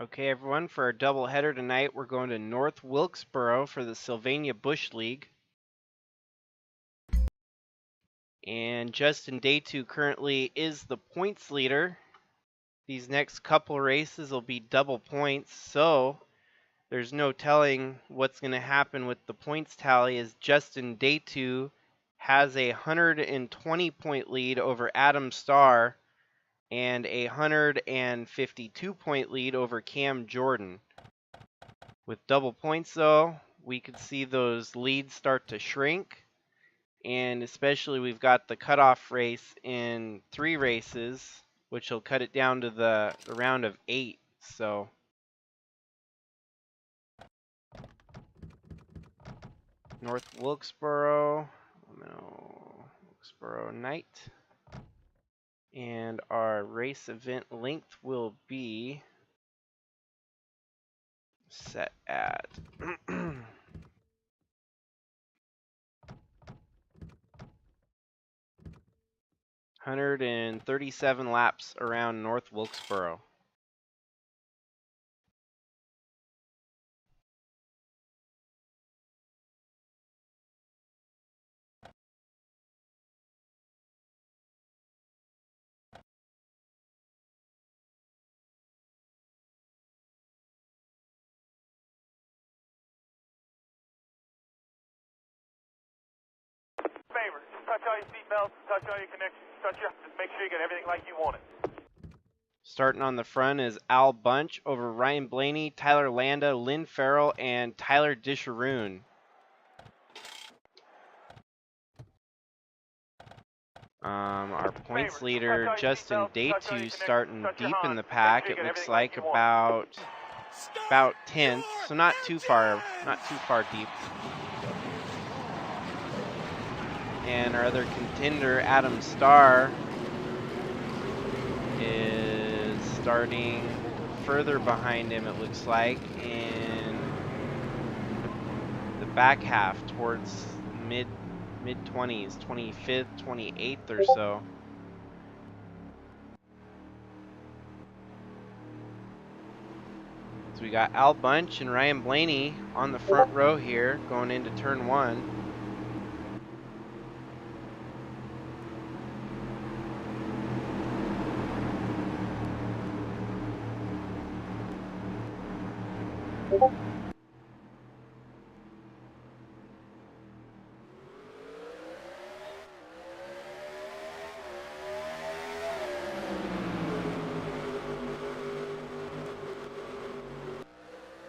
Okay, everyone, for our doubleheader tonight, we're going to North Wilkesboro for the Sylvania Bush League. And Justin Deatu currently is the points leader. These next couple races will be double points, so there's no telling what's going to happen with the points tally, as Justin Deatu has a 120-point lead over Adam Starr and a 152-point lead over Cam Jordan. With double points, though, we could see those leads start to shrink, and especially we've got the cutoff race in 3 races, which will cut it down to the round of 8. So North Wilkesboro, Wilkesboro night, and our race event length will be set at 137 laps around North Wilkesboro. Favor, just touch all your seatbelts, touch all your connections, just make sure you get everything like you want it. Starting on the front is Al Bunch over Ryan Blaney, Tyler Landa, Lynn Farrell, and Tyler Disharoon. Our points leader, Justin Deatu, starting deep in the pack. It looks like about 10th, so not too far deep. And our other contender, Adam Starr, is starting further behind him, it looks like, in the back half towards mid-20s, 25th, 28th or so. So we got Al Bunch and Ryan Blaney on the front row here going into turn 1.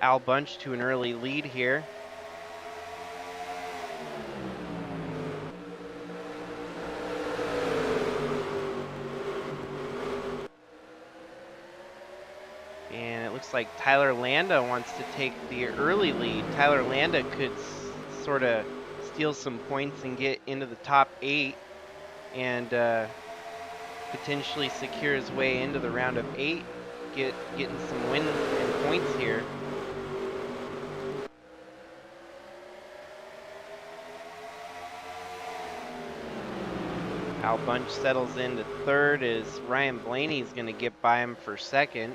Al Bunch to an early lead here. And it looks like Tyler Landa wants to take the early lead. Tyler Landa could sort of steal some points and get into the top 8 and potentially secure his way into the round of 8, getting some wins and points here. Al Bunch settles into third as Ryan Blaney's going to get by him for second.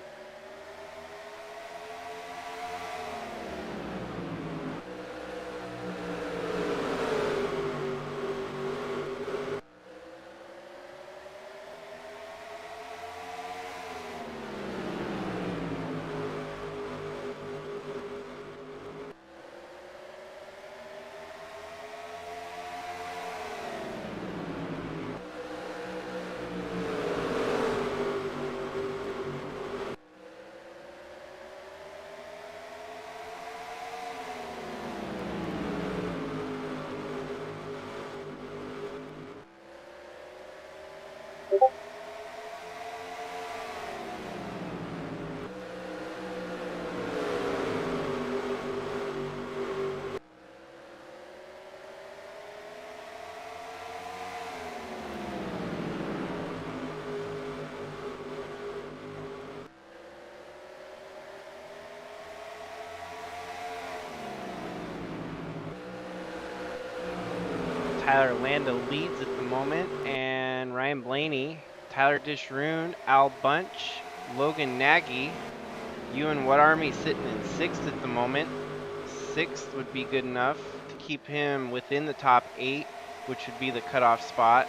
Tyler Landa leads at the moment, and Ryan Blaney, Tyler Disharoon, Al Bunch, Logan Nagy, You and What Army sitting in 6th at the moment. 6th would be good enough to keep him within the top 8, which would be the cutoff spot.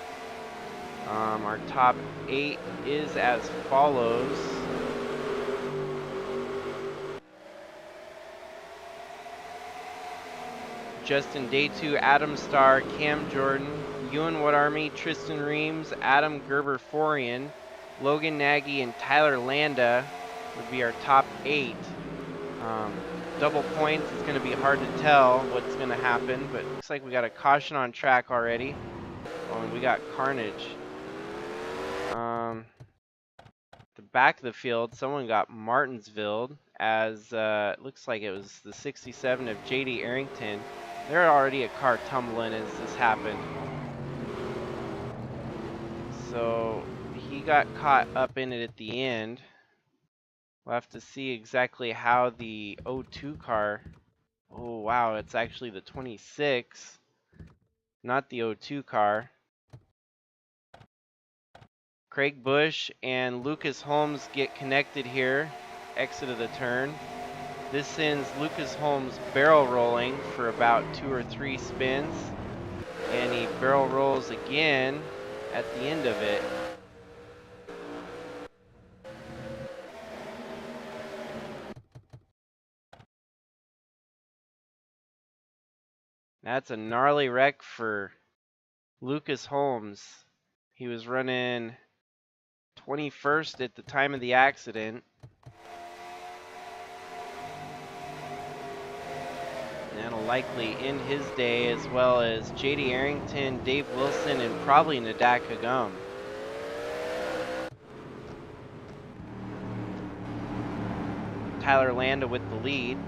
Our top 8 is as follows. Justin Deatu, Adam Starr, Cam Jordan, Ewan What Army, Tristan Reams, Adam Gerber-Forian, Logan Nagy, and Tyler Landa would be our top 8. Double points, it's going to be hard to tell what's going to happen, but it looks like we got a caution on track already. Oh, and we got carnage. The back of the field, someone got Martinsville, as it looks like it was the 67 of JD Arrington. There already a car tumbling as this happened. So he got caught up in it at the end. We'll have to see exactly how the 02 car. Oh wow, it's actually the 26, not the 02 car. Craig Bush and Lucas Holmes get connected here, exit of the turn. This sends Lucas Holmes barrel rolling for about 2 or 3 spins, and he barrel rolls again at the end of it. That's a gnarly wreck for Lucas Holmes. He was running 21st at the time of the accident. And that'll likely end his day, as well as JD Arrington, Dave Wilson, and probably Nadak Hagum. Tyler Landa with the lead.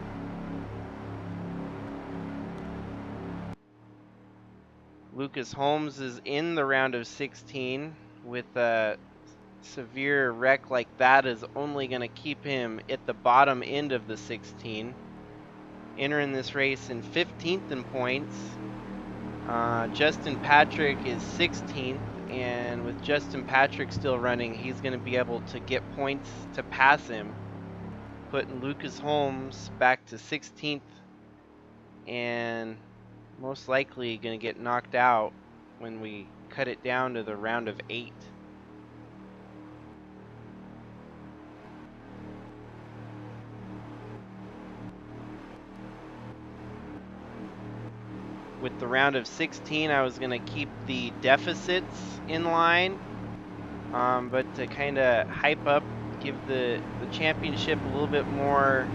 Lucas Holmes is in the round of 16 with a severe wreck like that is only going to keep him at the bottom end of the 16. Entering this race in 15th in points. Justin Patrick is 16th, and with Justin Patrick still running, he's going to be able to get points to pass him, putting Lucas Holmes back to 16th and most likely going to get knocked out when we cut it down to the round of 8. With the round of 16, I was going to keep the deficits in line, but to kind of hype up, give the championship a little bit more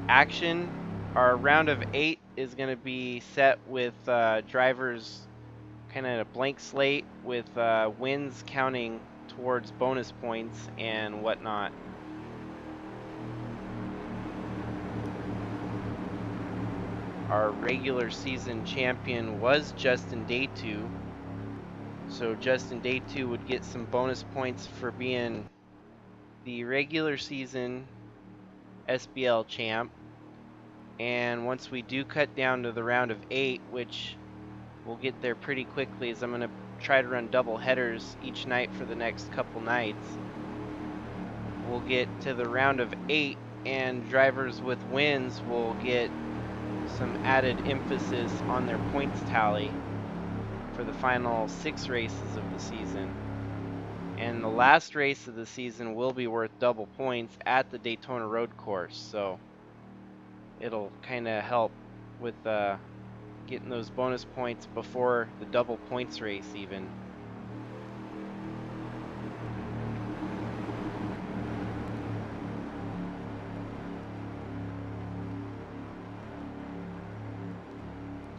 action, our round of 8 is going to be set with drivers kind of a blank slate, with wins counting towards bonus points and whatnot. Our regular season champion was Justin Deatu, so Justin Deatu would get some bonus points for being the regular season SBL champ. And once we do cut down to the round of 8, which we'll get there pretty quickly, as I'm going to try to run double headers each night for the next couple nights, we'll get to the round of 8, and drivers with wins will get some added emphasis on their points tally for the final 6 races of the season. And the last race of the season will be worth double points at the Daytona Road Course, so it'll kind of help with getting those bonus points before the double points race even.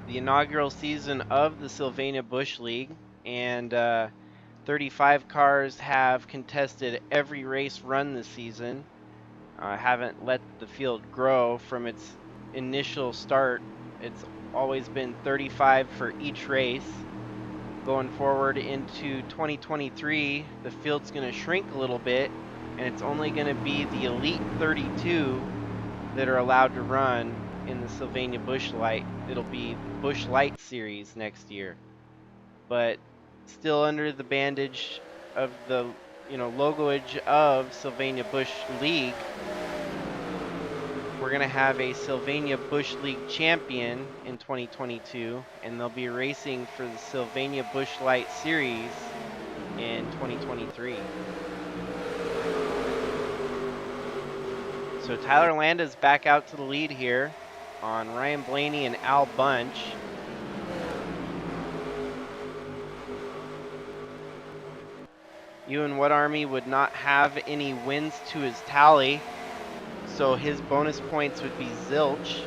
The inaugural season of the Sylvania Busch League, and 35 cars have contested every race run this season. Haven't let the field grow from its initial start. It's always been 35 for each race. Going forward into 2023, the field's going to shrink a little bit, and it's only going to be the Elite 32 that are allowed to run in the Sylvania Busch Light. It'll be Busch Light Series next year, but still under the bandage of the logoage of Sylvania Bush League, we're going to have a Sylvania Bush League champion in 2022, and they'll be racing for the Sylvania Bush Light Series in 2023. So Tyler Landa's back out to the lead here on Ryan Blaney and Al Bunch. Ewan Wood Army would not have any wins to his tally, so his bonus points would be zilch.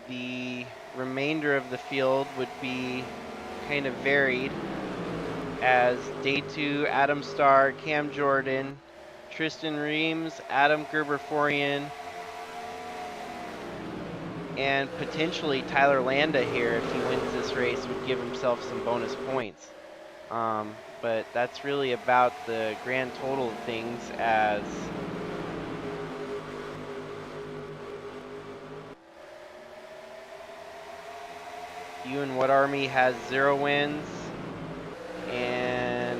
The remainder of the field would be kind of varied, as Deatu, Adam Starr, Cam Jordan, Tristan Reams, Adam Gerber-Forian, and potentially Tyler Landa here, if he wins this race, would give himself some bonus points. But that's really about the grand total of things, as Ewan Wood Army has 0 wins, and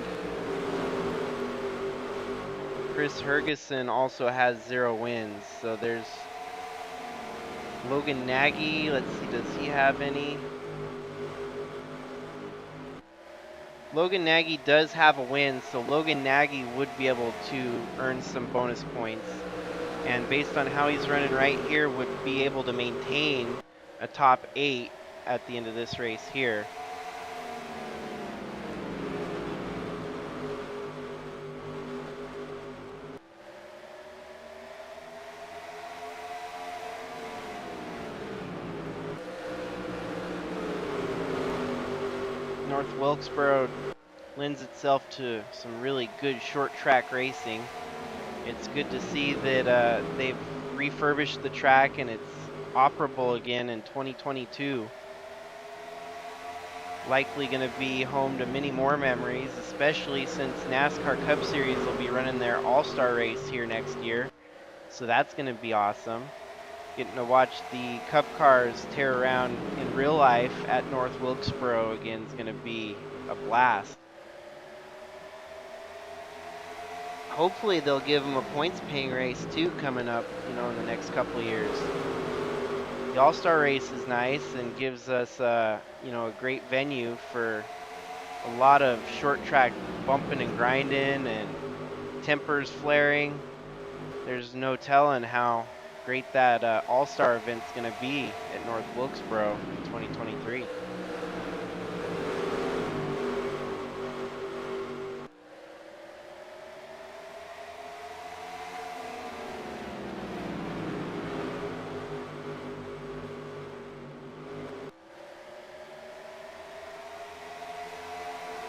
Chris Hergeson also has 0 wins. So there's Logan Nagy. Let's see, does he have any? Logan Nagy does have a win, so Logan Nagy would be able to earn some bonus points. And based on how he's running right here, would be able to maintain a top 8 at the end of this race here. North Wilkesboro lends itself to some really good short track racing. It's good to see that they've refurbished the track and it's operable again in 2022. Likely going to be home to many more memories, especially since NASCAR Cup Series will be running their All-Star race here next year. So that's going to be awesome. Getting to watch the Cup cars tear around in real life at North Wilkesboro again is going to be a blast. Hopefully they'll give them a points paying race too coming up, in the next couple of years. The All-Star race is nice and gives us, a great venue for a lot of short track bumping and grinding and tempers flaring. There's no telling how great that All-Star event's going to be at North Wilkesboro in 2023.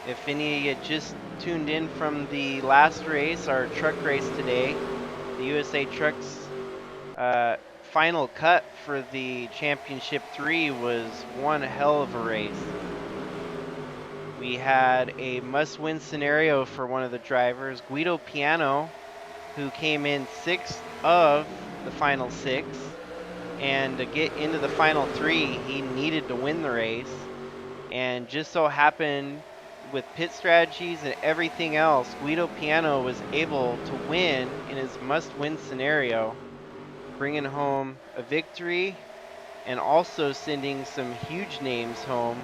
If any of you just tuned in from the last race, our truck race today, the USA Trucks final cut for the Championship 3 was one hell of a race. We had a must-win scenario for one of the drivers, Guido Piano, who came in 6th of the final 6. And to get into the final 3, he needed to win the race. And just so happened, with pit strategies and everything else, Guido Piano was able to win in his must-win scenario, bringing home a victory and also sending some huge names home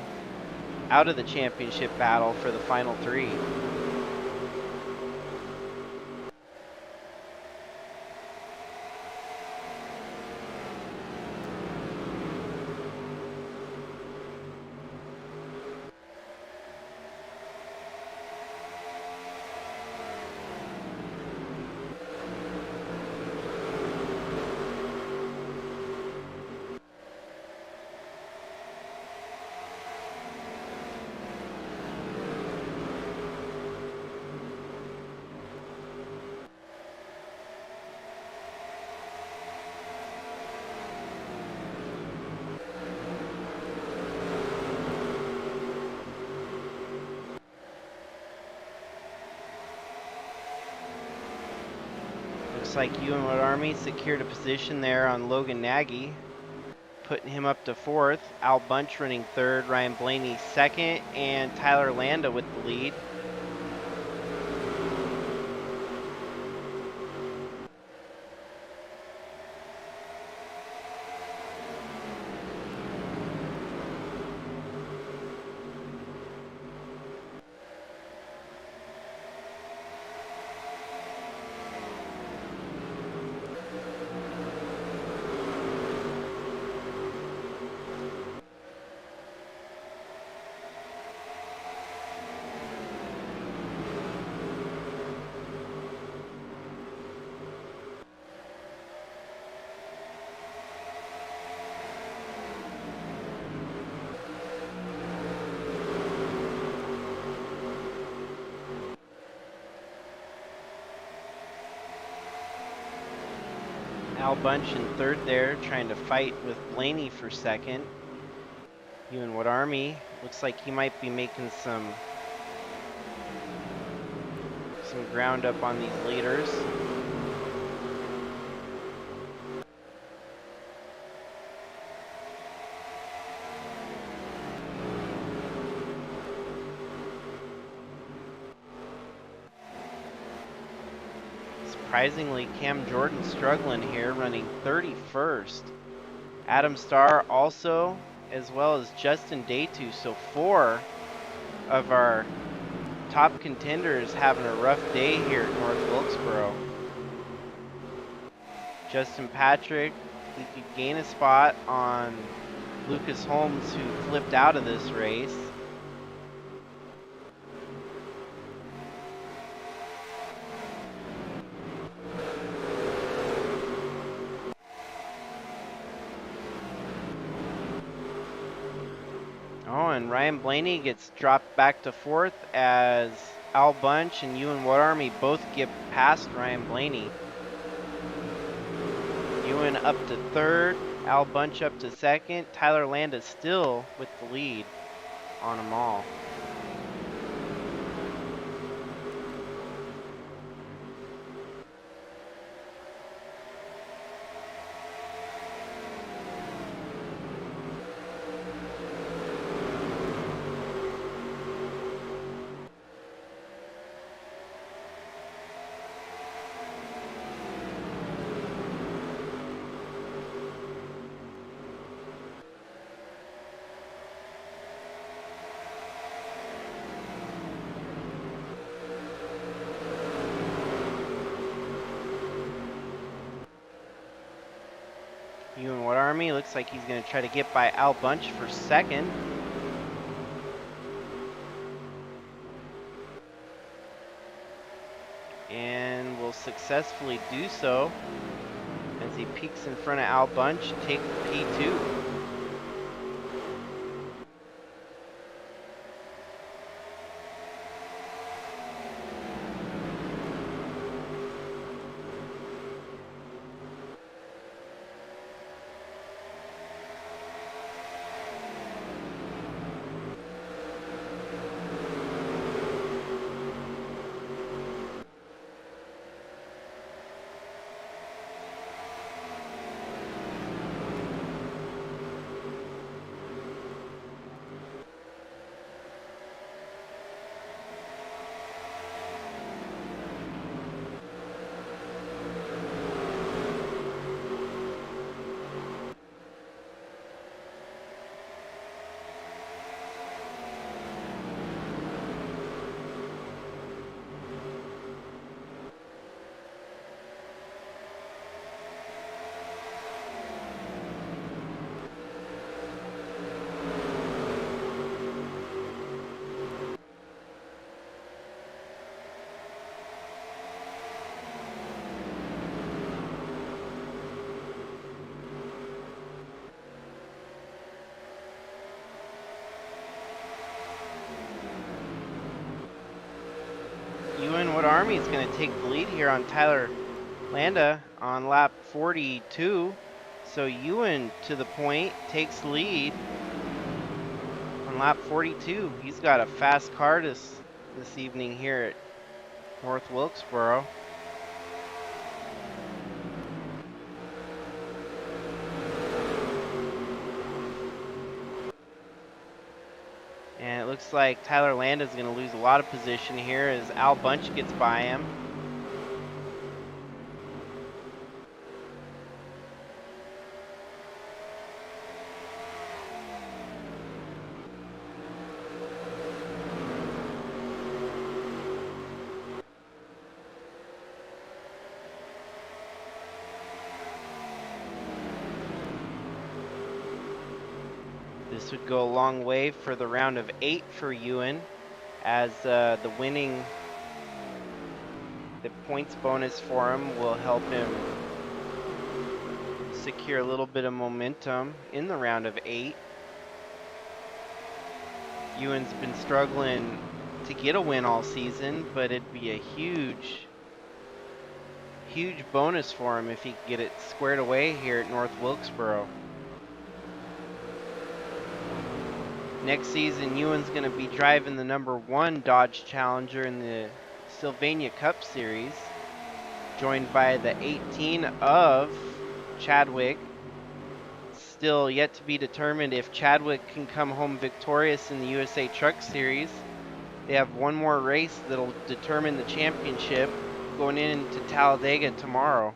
out of the championship battle for the final 3. Looks like Ewan Wood Army secured a position there on Logan Nagy. putting him up to 4th. Al Bunch running 3rd, Ryan Blaney 2nd, and Tyler Landa with the lead. Al Bunch in 3rd there, trying to fight with Blaney for 2nd. Ewan Wood Army looks like he might be making some ground up on these leaders. Surprisingly, Cam Jordan struggling here, running 31st. Adam Starr also, as well as Justin Deatu. So 4 of our top contenders having a rough day here at North Wilkesboro. Justin Patrick, he could gain a spot on Lucas Holmes, who flipped out of this race. Oh, and Ryan Blaney gets dropped back to 4th as Al Bunch and Ewan Wood Army both get past Ryan Blaney. Ewan up to 3rd, Al Bunch up to 2nd, Tyler Landa still with the lead on them all. Ewan Wood Army looks like he's going to try to get by Al Bunch for 2nd. And will successfully do so as he peeks in front of Al Bunch, take the P2. Ewan Wood Army is going to take the lead here on Tyler Landa on lap 42. So Ewan, to the point, takes the lead on lap 42. He's got a fast car this evening here at North Wilkesboro. Looks like Tyler Landa is going to lose a lot of position here as Al Bunch gets by him. This would go a long way for the round of 8 for Ewan, as the points bonus for him will help him secure a little bit of momentum in the round of 8. Ewan's been struggling to get a win all season, but it'd be a huge bonus for him if he could get it squared away here at North Wilkesboro. Next season, Ewan's going to be driving the number 1 Dodge Challenger in the Sylvania Cup Series, joined by the 18 of Chadwick. Still yet to be determined if Chadwick can come home victorious in the USA Truck Series. They have one more race that'll determine the championship going into Talladega tomorrow.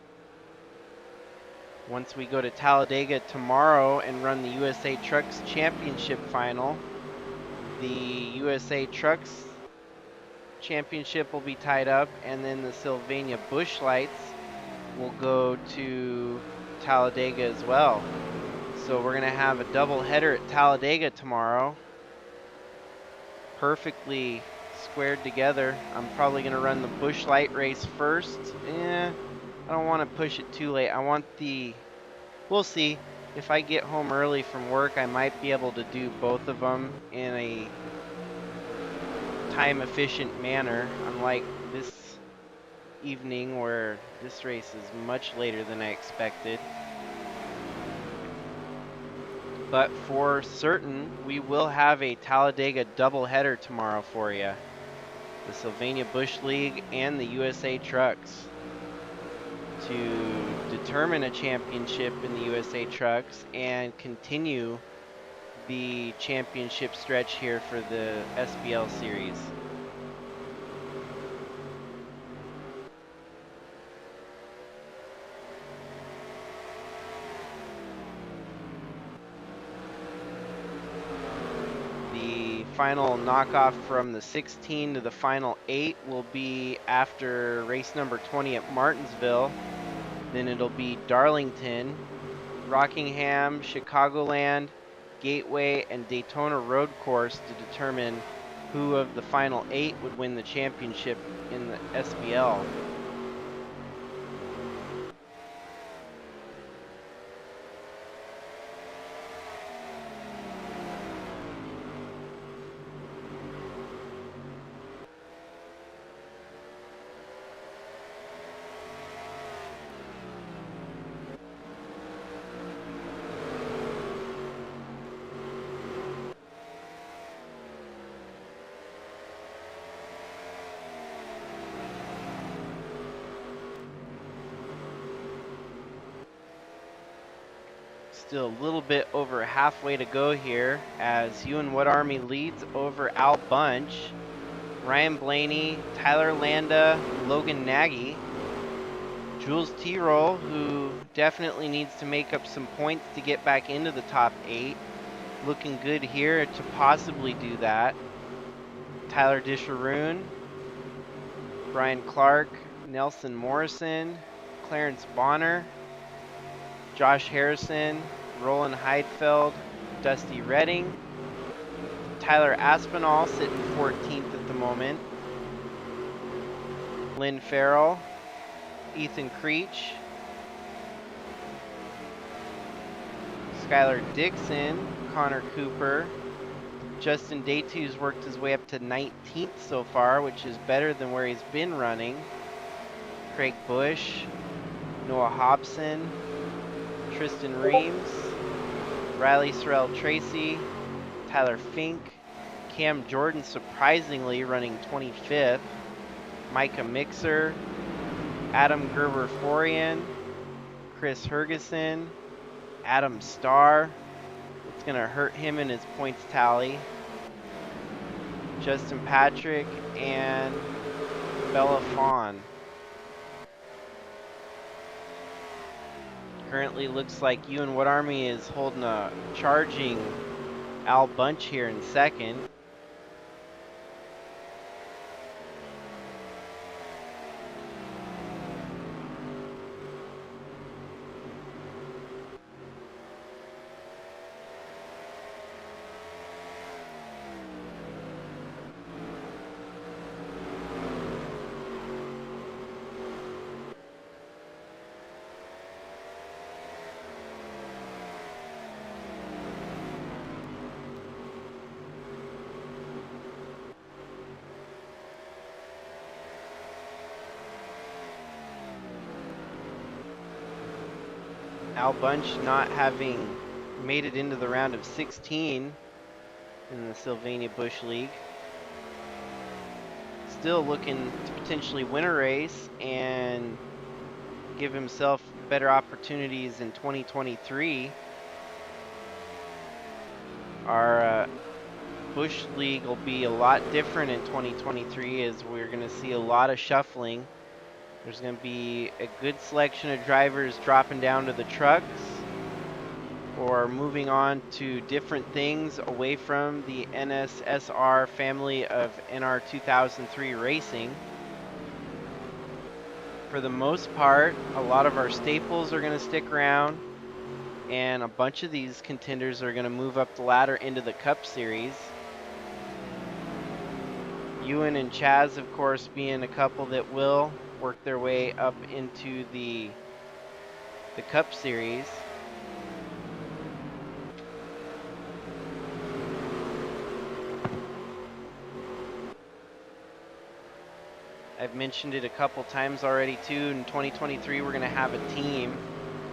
Once we go to Talladega tomorrow and run the USA Trucks Championship final, the USA Trucks Championship will be tied up, and then the Sylvania Busch Lights will go to Talladega as well. So we're going to have a double header at Talladega tomorrow. Perfectly squared together. I'm probably going to run the Busch Light race first. I don't want to push it too late. We'll see. If I get home early from work, I might be able to do both of them in a time-efficient manner, unlike this evening where this race is much later than I expected. But for certain, we will have a Talladega doubleheader tomorrow for you. The Sylvania Busch League and the USA Trucks, to determine a championship in the USA Trucks and continue the championship stretch here for the SBL series. The final knockoff from the 16 to the final 8 will be after race number 20 at Martinsville. Then it'll be Darlington, Rockingham, Chicagoland, Gateway, and Daytona Road Course to determine who of the final 8 would win the championship in the SBL. Still a little bit over halfway to go here as Ewan Wood Army leads over Al Bunch, Ryan Blaney, Tyler Landa, Logan Nagy. Jules T-Roll, who definitely needs to make up some points to get back into the top 8. Looking good here to possibly do that. Tyler Disharoon, Brian Clark, Nelson Morrison, Clarence Bonner, Josh Harrison, Roland Heidfeld, Dusty Redding, Tyler Aspinall sitting 14th at the moment, Lynn Farrell, Ethan Creech, Skylar Dixon, Connor Cooper, Justin Deatu's worked his way up to 19th so far, which is better than where he's been running. Craig Bush, Noah Hobson, Tristan Reams, Riley Sorrell Tracy, Tyler Fink, Cam Jordan surprisingly running 25th, Micah Mixer, Adam Gerber-Forian, Chris Hergeson, Adam Starr. It's going to hurt him in his points tally. Justin Patrick, and Bella Fawn. Currently looks like Ewan Wood Army is holding a charging Al Bunch here in second. Al Bunch not having made it into the round of 16 in the Sylvania Bush League. Still looking to potentially win a race and give himself better opportunities in 2023. Our Bush League will be a lot different in 2023 as we're going to see a lot of shuffling. There's going to be a good selection of drivers dropping down to the trucks or moving on to different things away from the NSSR family of NR 2003 racing. For the most part, a lot of our staples are going to stick around, and a bunch of these contenders are going to move up the ladder into the Cup Series. Ewan and Chaz, of course, being a couple that will work their way up into the Cup Series. I've mentioned it a couple times already too. In 2023, we're going to have a team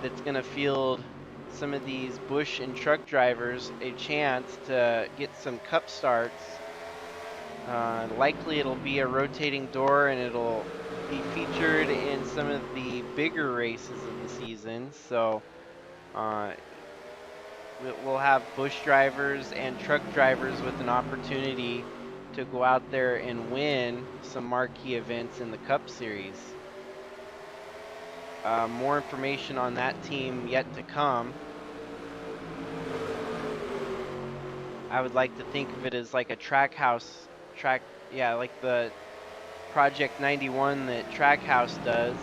that's going to field some of these Bush and truck drivers a chance to get some Cup starts. Likely it'll be a rotating door, and it'll be featured in some of the bigger races of the season. So we'll have Bush drivers and truck drivers with an opportunity to go out there and win some marquee events in the Cup Series. More information on that team yet to come. I would like to think of it as like a like the Project 91 that Trackhouse does,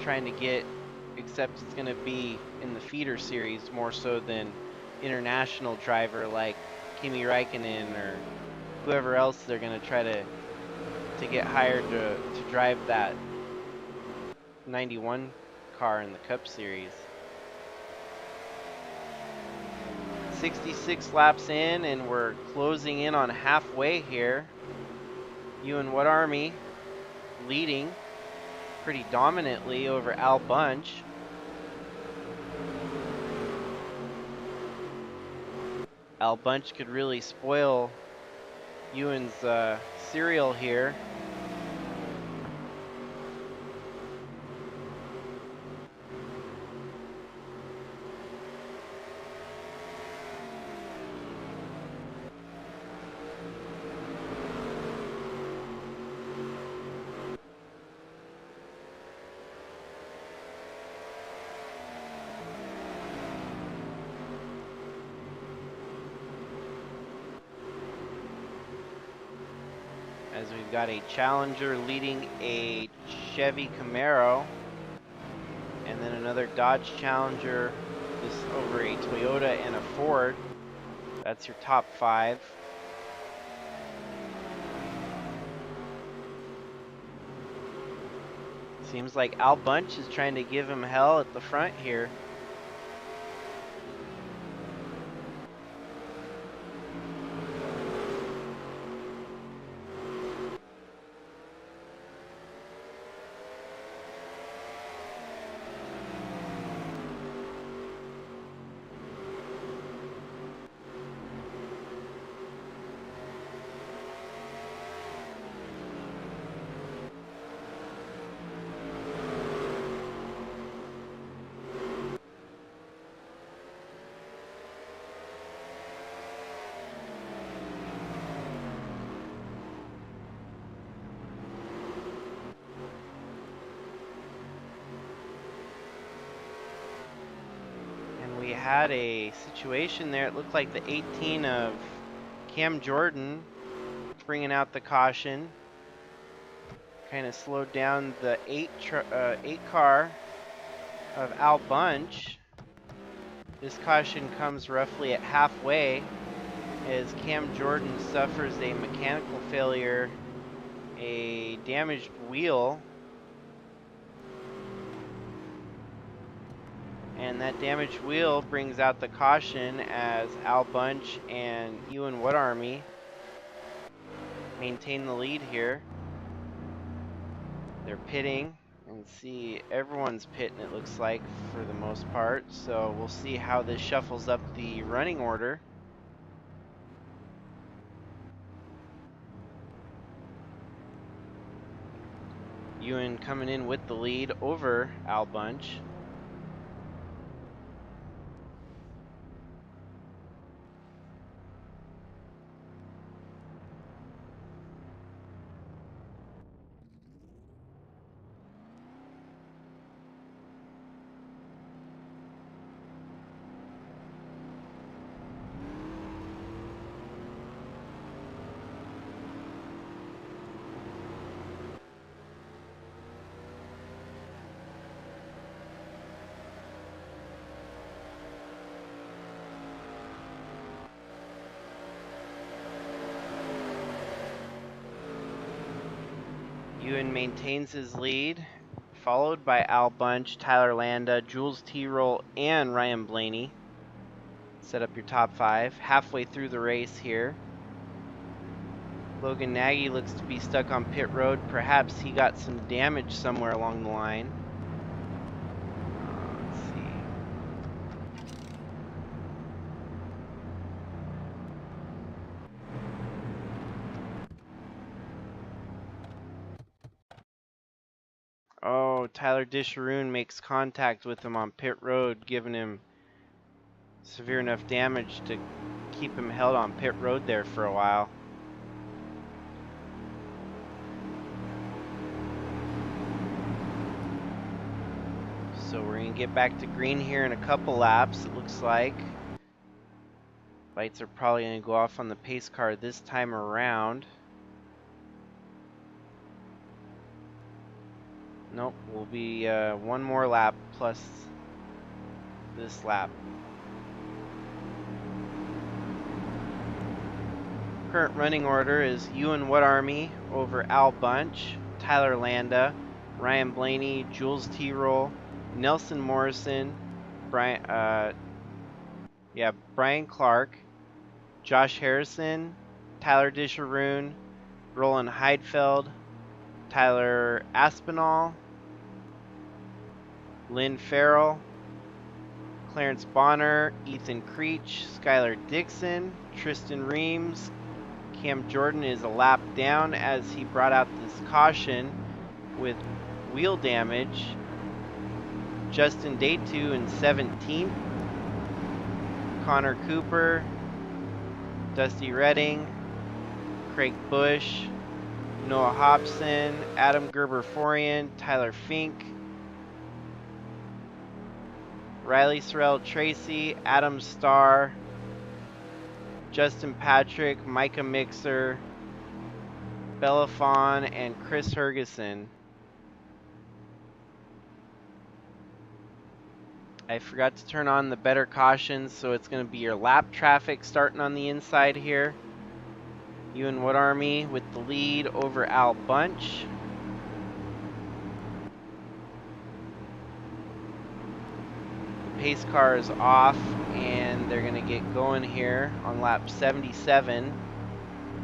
trying to get, except it's going to be in the feeder series more so than international driver like Kimi Räikkönen or whoever else they're going to try to get hired to drive that 91 car in the Cup Series. 66 laps in, and we're closing in on halfway here. Ewan Wood Army leading pretty dominantly over Al Bunch. Al Bunch could really spoil Ewan's serial here. As we've got a Challenger leading a Chevy Camaro, and then another Dodge Challenger just over a Toyota and a Ford. That's your top five. Seems like Al Bunch is trying to give him hell at the front here. had a situation there. It looked like the 18 of Cam Jordan bringing out the caution. Kind of slowed down the 8 car of Al Bunch. This caution comes roughly at halfway as Cam Jordan suffers a mechanical failure, a damaged wheel. And that damaged wheel brings out the caution as Al Bunch and Ewan Wood Army maintain the lead here. They're pitting, and see everyone's pitting, it looks like, for the most part. So we'll see how this shuffles up the running order. Ewan coming in with the lead over Al Bunch. Ewan maintains his lead, followed by Al Bunch, Tyler Landa, Jules T-Roll, and Ryan Blaney. Set up your top 5. Halfway through the race here. Logan Nagy looks to be stuck on pit road. Perhaps he got some damage somewhere along the line. Let's see. Oh, Tyler Disharoon makes contact with him on pit road, giving him severe enough damage to keep him held on pit road there for a while. So we're going to get back to green here in a couple laps, it looks like. Lights are probably going to go off on the pace car this time around. Nope, will be one more lap plus this lap. Current running order is Ewan Wood Army over Al Bunch, Tyler Landa, Ryan Blaney, Jules T-Roll, Nelson Morrison, Brian Clark, Josh Harrison, Tyler Disharoon, Roland Heidfeld, Tyler Aspinall, Lynn Farrell, Clarence Bonner, Ethan Creech, Skylar Dixon, Tristan Reams. Cam Jordan is a lap down as he brought out this caution with wheel damage. Justin Deatu in 17th. Connor Cooper, Dusty Redding, Craig Bush, Noah Hobson, Adam Gerber-Forian, Tyler Fink, Riley Sorrell Tracy, Adam Starr, Justin Patrick, Micah Mixer, Bella Fawn, and Chris Hergeson. I forgot to turn on the better cautions, so it's going to be your lap traffic starting on the inside here. Ewan Wood Army with the lead over Al Bunch. The pace car is off, and they're going to get going here on lap 77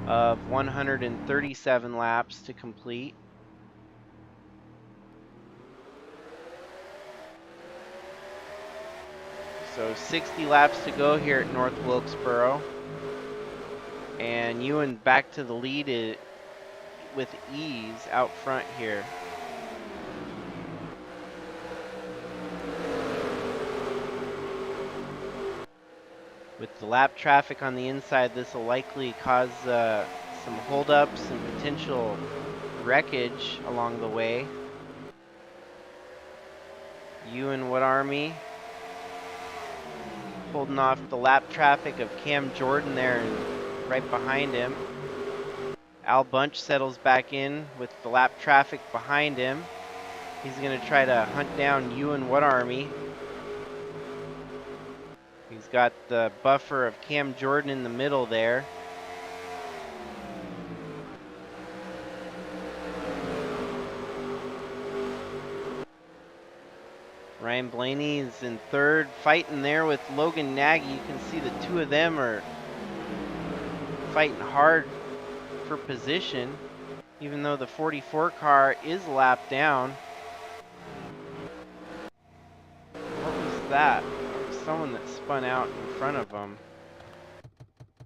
of 137 laps to complete. So 60 laps to go here at North Wilkesboro. And Ewan back to the lead with ease out front here. With the lap traffic on the inside, this will likely cause some holdups and potential wreckage along the way. Ewan Wood Army holding off the lap traffic of Cam Jordan there and right behind him. Al Bunch settles back in with the lap traffic behind him. He's going to try to hunt down Ewan What Army. He's got the buffer of Cam Jordan in the middle there. Ryan Blaney is in third, fighting there with Logan Nagy. You can see the two of them are fighting hard for position, even though the 44 car is lapped down. What was that? There was someone that spun out in front of them.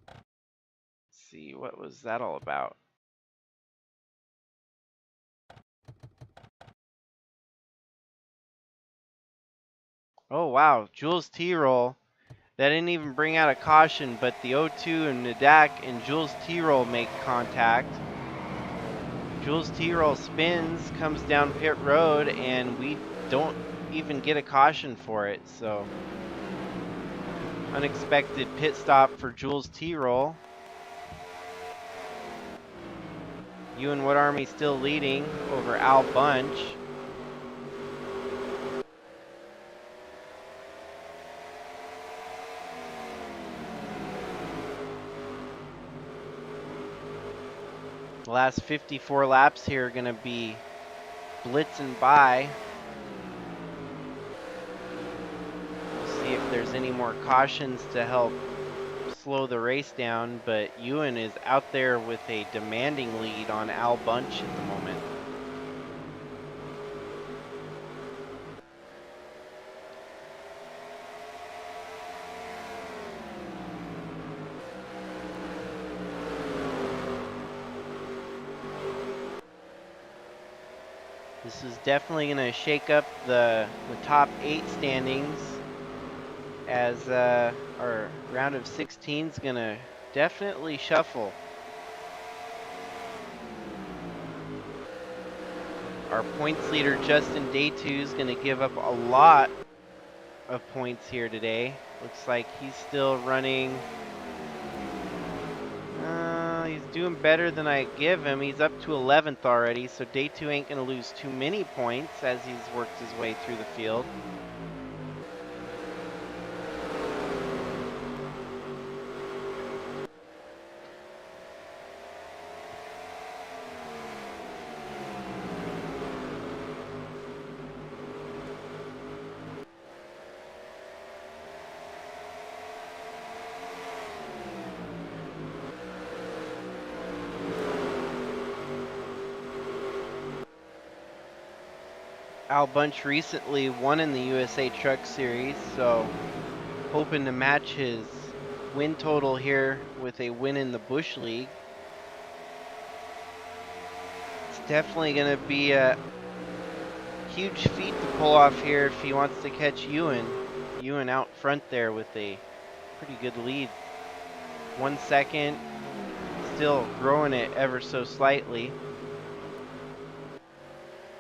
Let's see, what was that all about? Oh wow, Jules T-Roll. That didn't even bring out a caution, but the O2 and Nadak and Jules T-Roll make contact. Jules T-Roll spins, comes down pit road, and we don't even get a caution for it, so unexpected pit stop for Jules T-Roll. Ewan What Army still leading over Al Bunch. The last 54 laps here are going to be blitzing by. We'll see if there's any more cautions to help slow the race down, but Ewan is out there with a demanding lead on Al Bunch at the moment. This is definitely going to shake up the top 8 standings, as our round of 16 is going to definitely shuffle. Our points leader, Justin Deatu, is going to give up a lot of points here today. Looks like he's still running. He's doing better than I give him. He's up to 11th already, so Deatu ain't going to lose too many points as he's worked his way through the field. Al Bunch recently won in the USA Truck Series, so hoping to match his win total here with a win in the Busch League. It's definitely going to be a huge feat to pull off here if he wants to catch Ewan. Ewan out front there with a pretty good lead. 1 second, still growing it ever so slightly.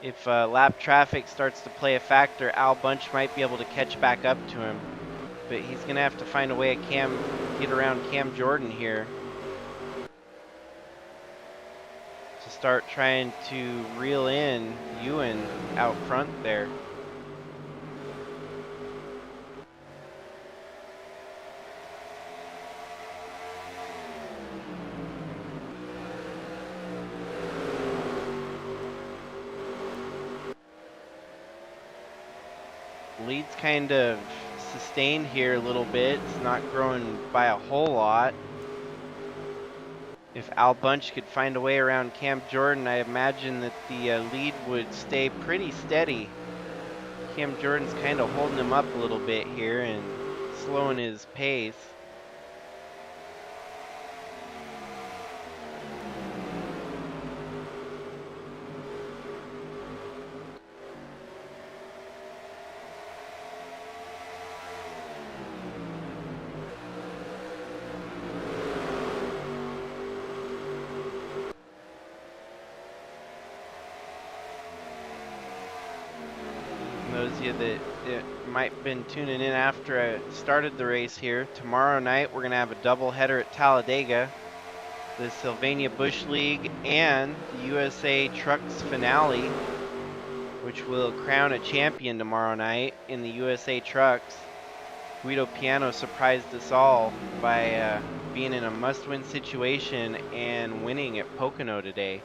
If lap traffic starts to play a factor, Al Bunch might be able to catch back up to him. But he's going to have to find a way to get around Cam Jordan here to start trying to reel in Ewan out front there. Lead's kind of sustained here a little bit. It's not growing by a whole lot. If Al Bunch could find a way around Cam Jordan, I imagine that the lead would stay pretty steady. Cam Jordan's kind of holding him up a little bit here and slowing his pace. Those of you that it might have been tuning in after I started the race here. Tomorrow night we're going to have a doubleheader at Talladega, the Sylvania Bush League and the USA Trucks finale, which will crown a champion tomorrow night in the USA Trucks. Guido Piano surprised us all by being in a must-win situation and winning at Pocono today.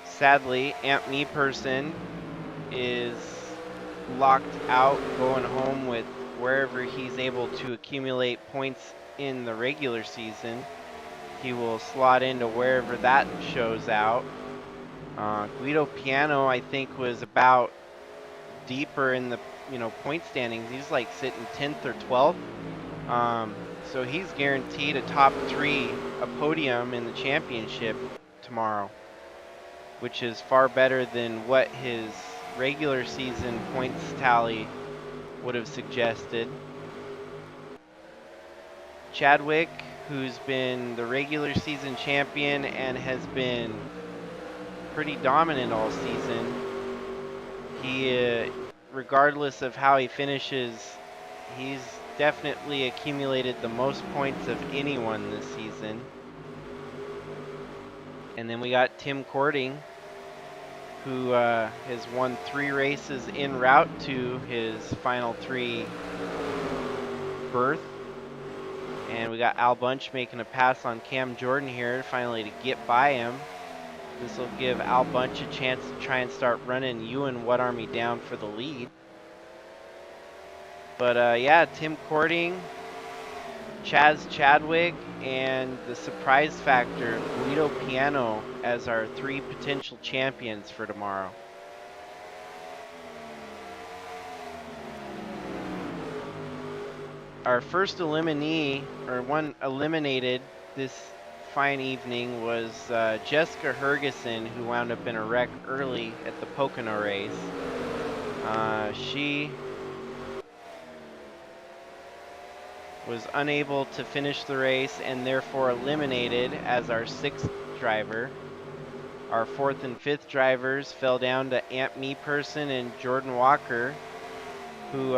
Sadly, Aunt Me Person is locked out, going home with wherever he's able to accumulate points in the regular season. He will slot into wherever that shows out. Guido Piano, I think, was about deeper in the point standings. He's like sitting 10th or 12th. So he's guaranteed a top 3, a podium in the championship tomorrow, which is far better than what his regular season points tally would have suggested. Chadwick, who's been the regular season champion and has been pretty dominant all season, he, regardless of how he finishes, he's definitely accumulated the most points of anyone this season. And then we got Tim Cording, who has won 3 races en route to his final 3 berth. And we got Al Bunch making a pass on Cam Jordan here, finally to get by him. This will give Al Bunch a chance to try and start running Ewan What Army down for the lead. But yeah, Tim Cording, Chaz Chadwick, and the surprise factor, Guido Piano, as our 3 potential champions for tomorrow. Our first eliminee, or one eliminated this fine evening, was Jessica Hergeson, who wound up in a wreck early at the Pocono race. She was unable to finish the race and therefore eliminated as our 6th driver. Our 4th and 5th drivers fell down to Aunt Me Person and Jordan Walker, who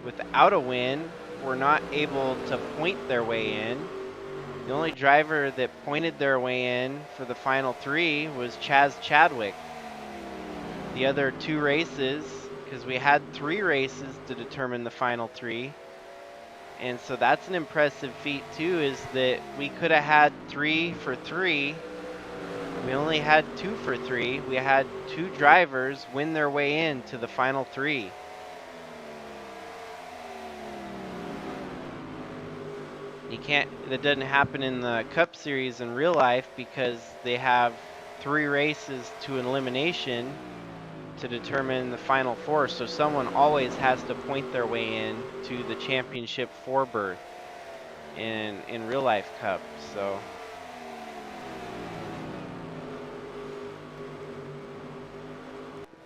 without a win were not able to point their way in. The only driver that pointed their way in for the final 3 was Chaz Chadwick. The other 2 races, because we had 3 races to determine the final 3, and so that's an impressive feat too, is that we could have had 3 for 3. We only had 2 for 3. We had 2 drivers win their way in to the final 3. That doesn't happen in the Cup Series in real life, because they have 3 races to an elimination to determine the final 4. So someone always has to point their way in to the championship 4 berth in real life Cup. So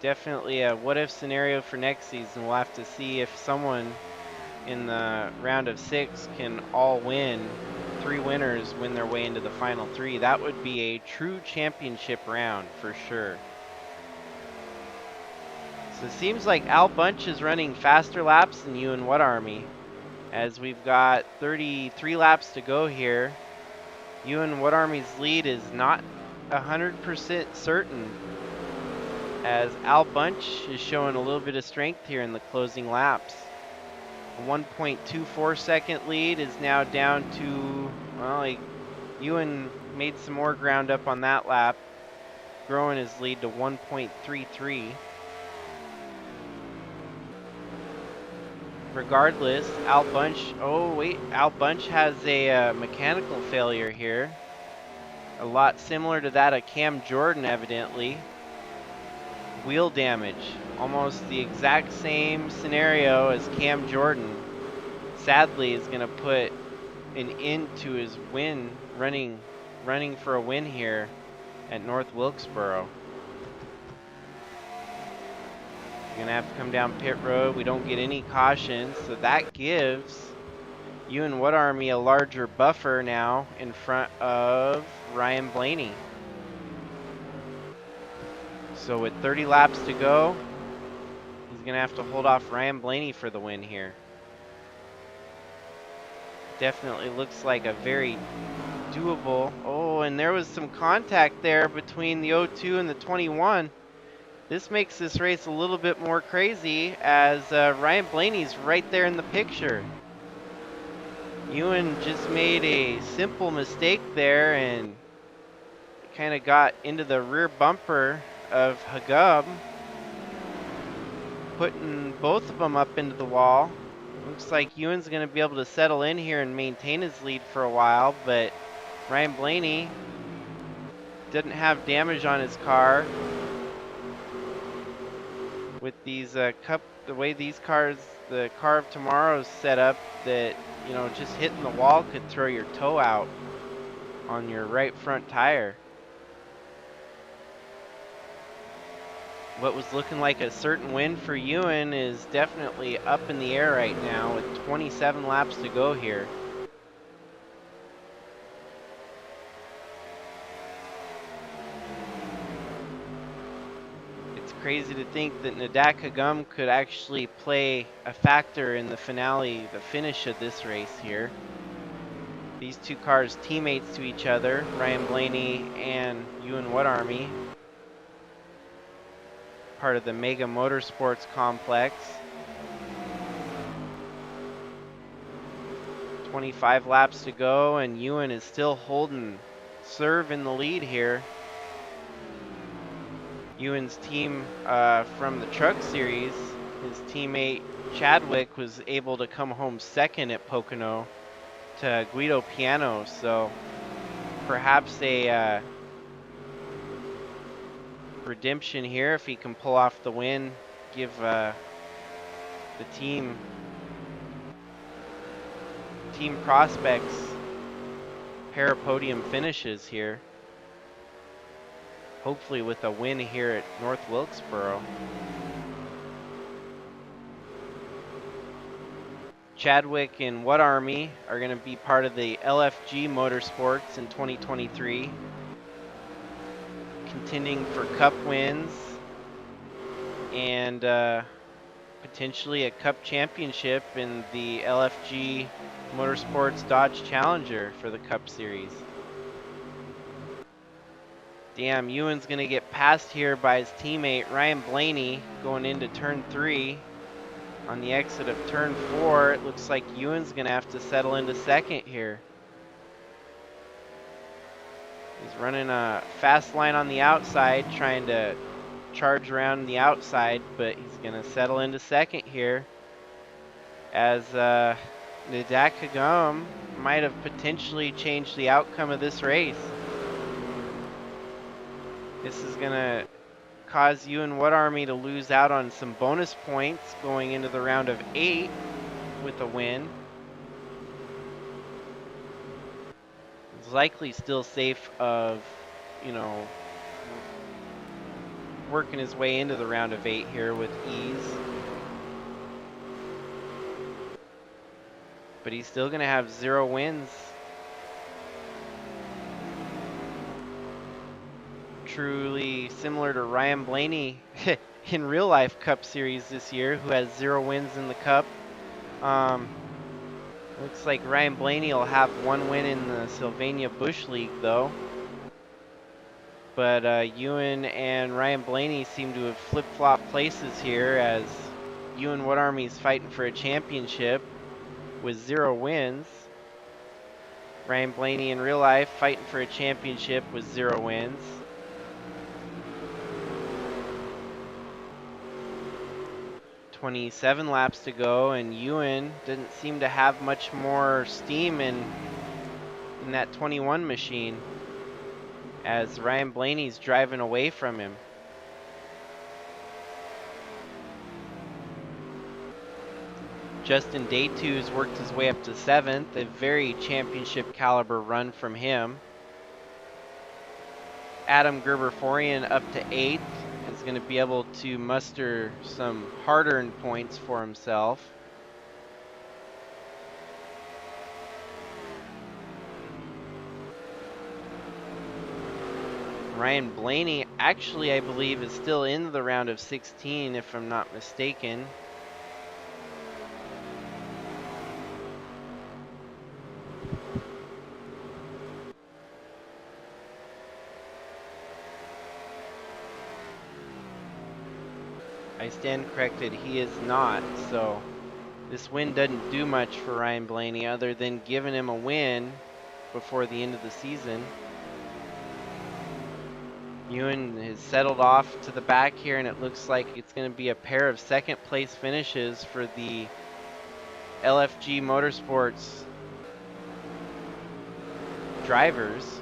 definitely a what if scenario for next season. We'll have to see if someone in the round of 6 can all win. 3 winners win their way into the final 3. That would be a true championship round for sure. So it seems like Al Bunch is running faster laps than Ewan What Army, as we've got 33 laps to go here. Ewan What Army's lead is not 100% certain, as Al Bunch is showing a little bit of strength here in the closing laps. A 1.24 second lead is now down to, well, Ewan made some more ground up on that lap, growing his lead to 1.33. Regardless, Al Bunch has a mechanical failure here. A lot similar to that of Cam Jordan, evidently. Wheel damage. Almost the exact same scenario as Cam Jordan. Sadly, is going to put an end to his win, running for a win here at North Wilkesboro. You're going to have to come down pit road. We don't get any cautions, so that gives Ewan What Army a larger buffer now in front of Ryan Blaney. So with 30 laps to go, going to have to hold off Ryan Blaney for the win here. Definitely looks like a very doable. Oh, and there was some contact there between the 02 and the 21. This makes this race a little bit more crazy as Ryan Blaney's right there in the picture. Ewan just made a simple mistake there and kind of got into the rear bumper of Hagub, putting both of them up into the wall. Looks like Ewan's going to be able to settle in here and maintain his lead for a while, but Ryan Blaney didn't have damage on his car. With these the way these cars, the car of tomorrow's set up, that, you know, just hitting the wall could throw your toe out on your right front tire. What was looking like a certain win for Ewan is definitely up in the air right now with 27 laps to go here. It's crazy to think that Nadak Hagum could actually play a factor in the finale, the finish of this race here. These two cars teammates to each other, Ryan Blaney and Ewan Woodarmy, part of the Mega Motorsports complex. 25 laps to go, and Ewan is still holding serve in the lead here. Ewan's team from the Truck Series, his teammate Chadwick was able to come home second at Pocono to Guido Piano, so perhaps a redemption here if he can pull off the win, give the team prospects pair of podium finishes here. Hopefully with a win here at North Wilkesboro. Chadwick and Woodarmy are going to be part of the LFG Motorsports in 2023, contending for Cup wins and potentially a Cup championship in the LFG Motorsports Dodge Challenger for the Cup Series. Damn, Ewan's going to get passed here by his teammate Ryan Blaney going into turn 3. On the exit of turn 4, it looks like Ewan's going to have to settle into second here. He's running a fast line on the outside, trying to charge around the outside, but he's going to settle into second here as Nadak Hagum might have potentially changed the outcome of this race. This is going to cause Ewan Woodarmy to lose out on some bonus points going into the round of 8 with a win. He's likely still safe of, you know, working his way into the round of 8 here with ease. But he's still going to have 0 wins. Truly similar to Ryan Blaney in real life Cup Series this year, who has 0 wins in the Cup. Looks like Ryan Blaney will have 1 win in the Sylvania Bush League though. But Ewan and Ryan Blaney seem to have flip-flopped places here as Ewan Woodarmy is fighting for a championship with 0 wins. Ryan Blaney in real life fighting for a championship with 0 wins. .27 laps to go, and Ewan didn't seem to have much more steam in that 21 machine as Ryan Blaney's driving away from him. Justin Deatu has worked his way up to 7th, a very championship caliber run from him. Adam Gerber-Forian up to 8th. Is going to be able to muster some hard-earned points for himself. Ryan Blaney actually, I believe, is still in the round of 16, if I'm not mistaken. I stand corrected, he is not, so this win doesn't do much for Ryan Blaney other than giving him a win before the end of the season. Ewan has settled off to the back here, and it looks like it's going to be a pair of second place finishes for the LFG Motorsports drivers.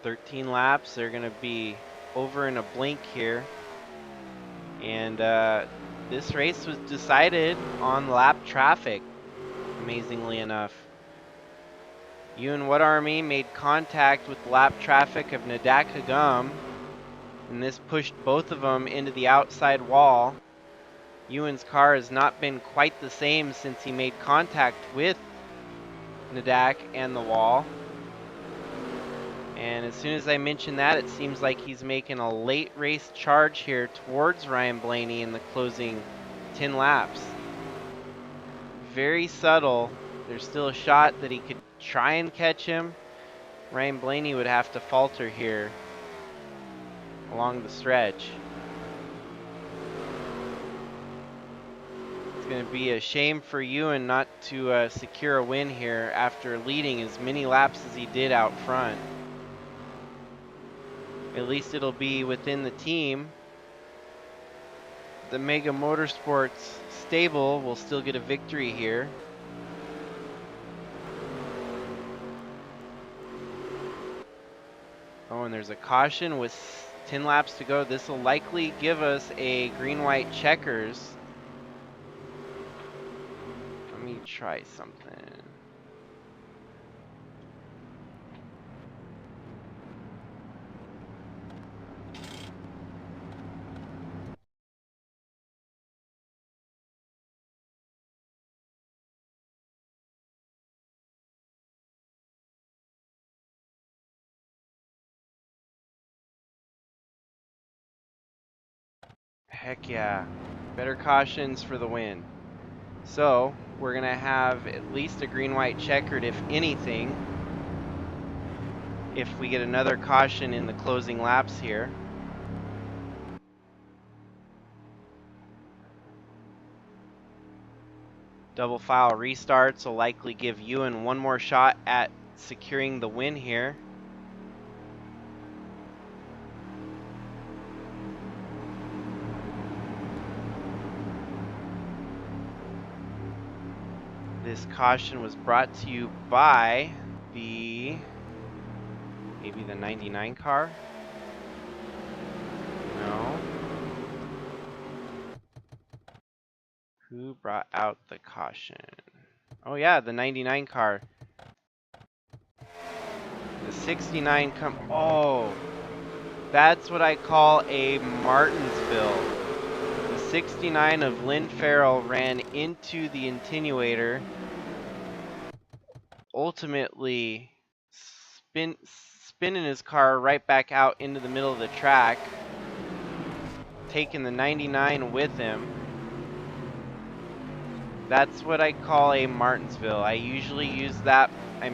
"13 laps, they're going to be over in a blink here. And this race was decided on lap traffic, amazingly enough. Ewan Wood Army made contact with lap traffic of Nadak Hagum, and this pushed both of them into the outside wall. Ewan's car has not been quite the same since he made contact with Nadak and the wall. And as soon as I mention that, it seems like he's making a late race charge here towards Ryan Blaney in the closing 10 laps. Very subtle. There's still a shot that he could try and catch him. Ryan Blaney would have to falter here along the stretch. It's going to be a shame for Ewan not to secure a win here after leading as many laps as he did out front. At least it'll be within the team. The Mega Motorsports stable will still get a victory here. Oh, and there's a caution with 10 laps to go. This will likely give us a green-white checkers. Let me try something. Heck yeah. Better cautions for the win. So, we're going to have at least a green-white checkered, if anything, if we get another caution in the closing laps here. Double file restarts will likely give Ewan one more shot at securing the win here. This caution was brought to you by maybe the 99 car? No. Who brought out the caution? Oh yeah, the 99 car. The 69 oh, that's what I call a Martinsville. The 69 of Lynn Farrell ran into the attenuator, ultimately spinning his car right back out into the middle of the track, taking the 99 with him. That's what I call a Martinsville. I usually use that. I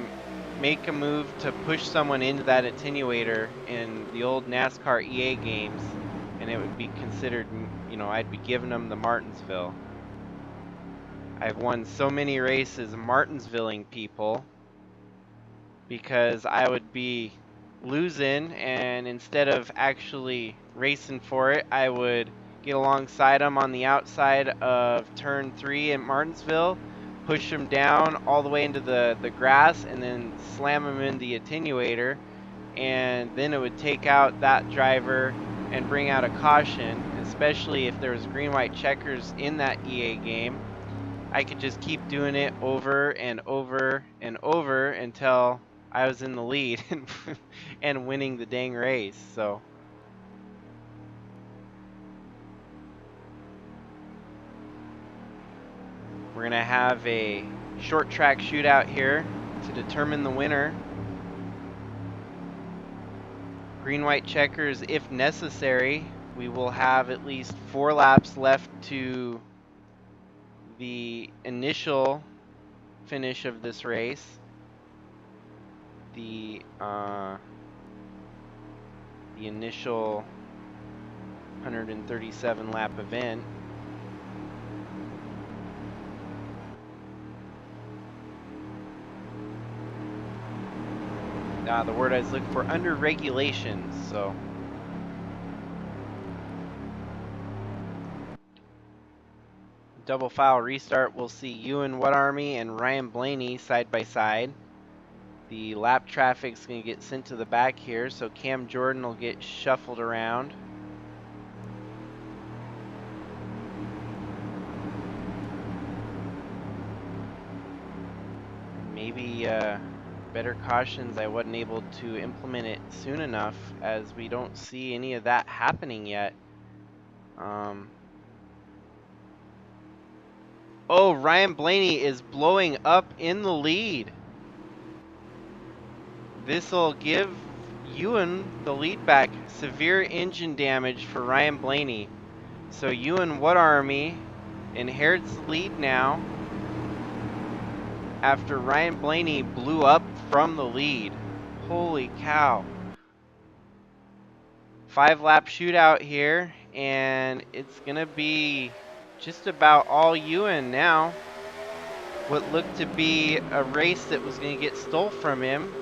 make a move to push someone into that attenuator in the old NASCAR EA games, and it would be considered, you know, I'd be giving them the Martinsville. I've won so many races Martinsvilling people because I would be losing, and instead of actually racing for it, I would get alongside them on the outside of turn 3 in Martinsville, push them down all the way into the grass, and then slam them in the attenuator, and then it would take out that driver and bring out a caution. Especially if there was green-white checkers in that EA game, I could just keep doing it over and over and over until I was in the lead and winning the dang race. So We're going to have a short track shootout here to determine the winner. Green-white checkers if necessary. We will have at least 4 laps left to the initial finish of this race. The initial 137 lap event. The word I was looking for, under regulations, so. Double file restart, we'll see Ewan Army and Ryan Blaney side by side. The lap traffic's going to get sent to the back here, so Cam Jordan will get shuffled around. Maybe better cautions, I wasn't able to implement it soon enough, as we don't see any of that happening yet. Oh, Ryan Blaney is blowing up in the lead. This will give Ewan the lead back. Severe engine damage for Ryan Blaney. So Ewan Army inherits the lead now after Ryan Blaney blew up from the lead. Holy cow. 5-lap shootout here, and it's going to be just about all Ewan now. What looked to be a race that was going to get stole from him.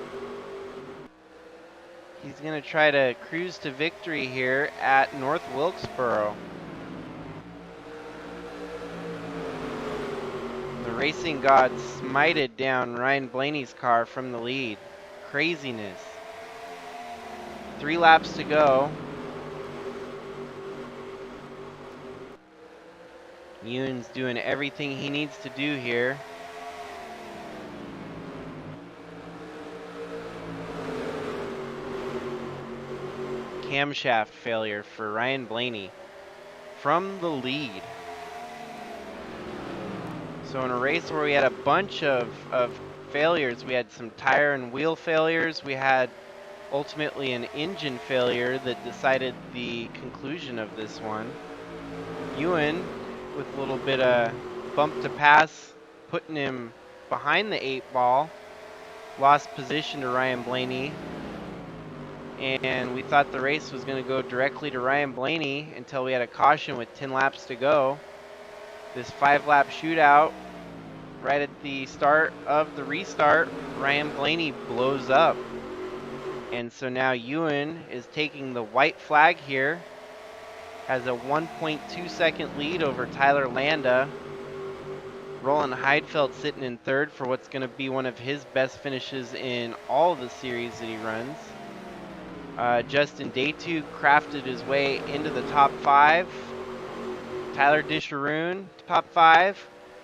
He's going to try to cruise to victory here at North Wilkesboro. The racing gods smited down Ryan Blaney's car from the lead. Craziness. 3 laps to go. Ewan's doing everything he needs to do here. Camshaft failure for Ryan Blaney from the lead. So in a race where we had a bunch of failures, we had some tire and wheel failures, we had ultimately an engine failure that decided the conclusion of this one. Ewan, with a little bit of bump to pass, putting him behind the 8 ball, lost position to Ryan Blaney. And we thought the race was going to go directly to Ryan Blaney until we had a caution with 10 laps to go. This 5-lap shootout, right at the start of the restart, Ryan Blaney blows up. And so now Ewan is taking the white flag here, has a 1.2 second lead over Tyler Landa. Roland Heidfeld sitting in 3rd for what's going to be one of his best finishes in all of the series that he runs. Justin Deatu crafted his way into the top 5. Tyler Disharoon, top 5.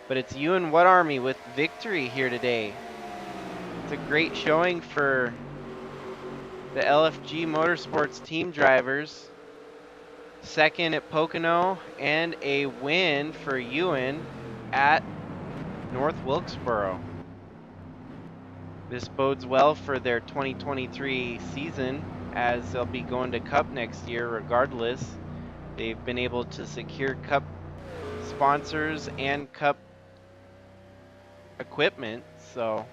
But it's Ewan Army with victory here today. It's a great showing for the LFG Motorsports team drivers. 2nd at Pocono, and a win for Ewan at North Wilkesboro. This bodes well for their 2023 season, as they'll be going to Cup next year regardless. They've been able to secure Cup sponsors and Cup equipment, so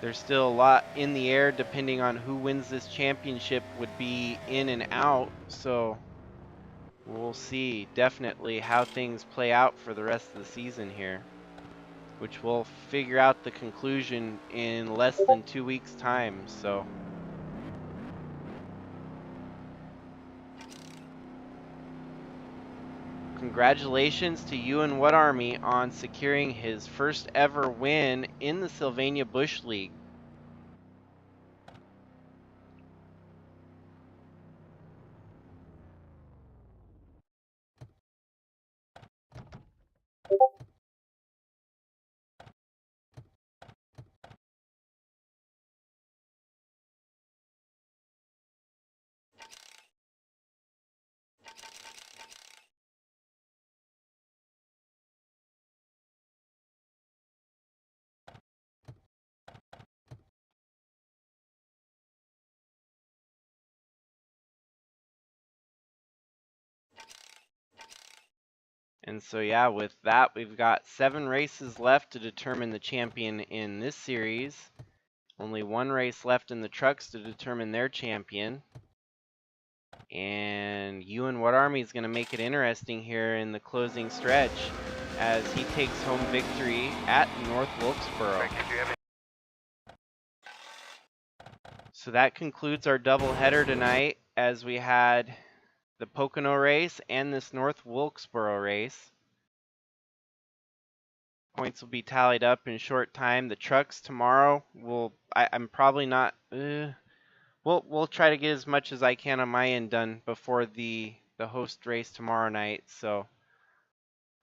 there's still a lot in the air depending on who wins this championship would be in and out, so we'll see definitely how things play out for the rest of the season here, which we'll figure out the conclusion in less than 2 weeks' time. So congratulations to Ewan Army on securing his first ever win in the Sylvania Bush League. And so yeah, with that, we've got 7 races left to determine the champion in this series. Only 1 race left in the trucks to determine their champion. And Ewan What Army is going to make it interesting here in the closing stretch as he takes home victory at North Wilkesboro. So that concludes our doubleheader tonight as we had the Pocono race and this North Wilkesboro race. Points will be tallied up in short time. The trucks tomorrow I'm probably not we'll try to get as much as I can on my end done before the host race tomorrow night, so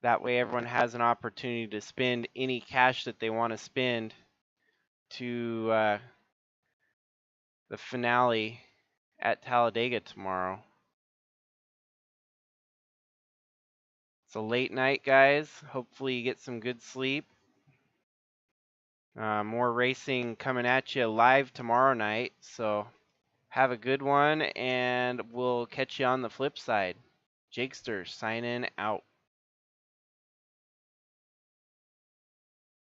that way everyone has an opportunity to spend any cash that they want to spend to the finale at Talladega tomorrow. It's a late night, guys. Hopefully you get some good sleep. More racing coming at you live tomorrow night, so have a good one, and we'll catch you on the flip side. Jakester signing out.